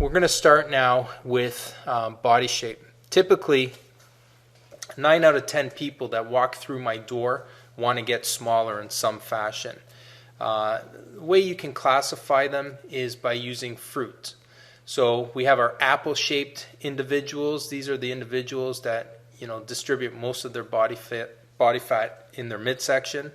We're going to start now with body shape. Typically, 9 out of 10 people that walk through my door want to get smaller in some fashion. The way you can classify them is by using fruit. So we have our apple-shaped individuals. These are the individuals that distribute most of their body fat in their midsection.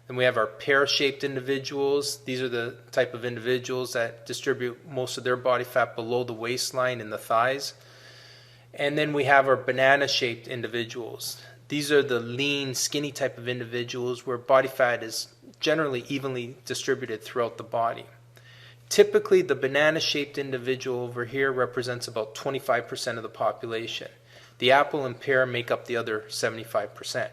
Then we have our pear-shaped individuals. These are the type of individuals that distribute most of their body fat below the waistline in the thighs. And then we have our banana-shaped individuals. These are the lean, skinny type of individuals where body fat is generally evenly distributed throughout the body. Typically, the banana-shaped individual over here represents about 25% of the population. The apple and pear make up the other 75%.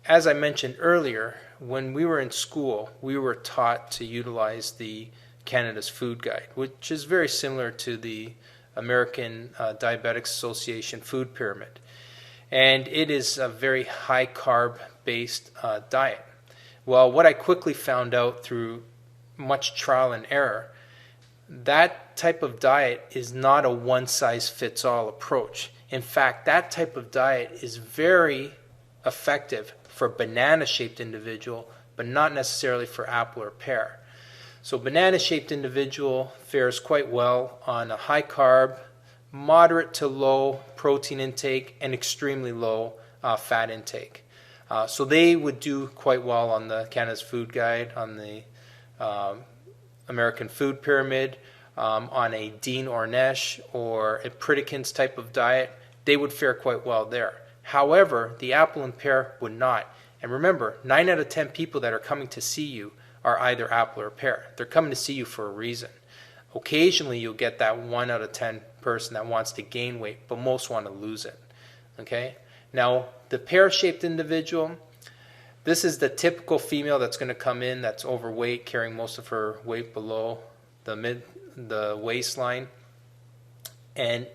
As I mentioned earlier, when we were in school, we were taught to utilize the Canada's Food Guide, which is very similar to the American Diabetics Association food pyramid. And it is a very high carb-based diet. Well, what I quickly found out through much trial and error, that type of diet is not a one-size-fits-all approach. In fact, that type of diet is very effective for a banana-shaped individual, but not necessarily for apple or pear. So banana-shaped individual fares quite well on a high carb, moderate to low protein intake, and extremely low fat intake. So they would do quite well on the Canada's Food Guide, on the American Food Pyramid, on a Dean Ornish or a Pritikin's type of diet. They would fare quite well there. However, the apple and pear would not. And remember, 9 out of 10 people that are coming to see you are either apple or pear. They're coming to see you for a reason. Occasionally, you'll get that 1 out of 10 person that wants to gain weight, but most want to lose it. Okay? Now, the pear-shaped individual, this is the typical female that's going to come in that's overweight, carrying most of her weight below the waistline. And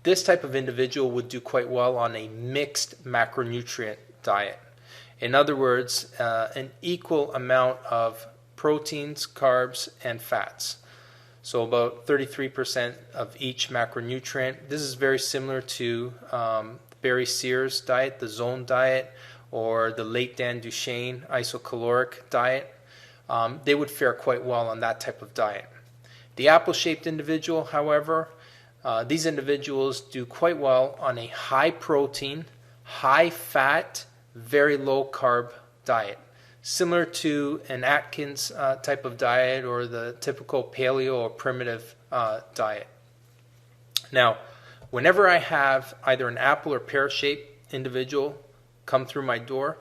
this type of individual would do quite well on a mixed macronutrient diet. In other words, an equal amount of proteins, carbs, and fats. So about 33% of each macronutrient. This is very similar to Barry Sears' diet, the Zone diet, or the late Dan Duchaine isocaloric diet. They would fare quite well on that type of diet. The apple-shaped individual, however, these individuals do quite well on a high protein, high fat, very low carb diet, similar to an Atkins type of diet or the typical paleo or primitive diet. Now, whenever I have either an apple or pear-shaped individual come through my door,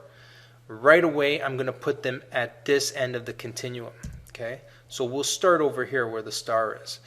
right away I'm going to put them at this end of the continuum. Okay, so we'll start over here where the star is.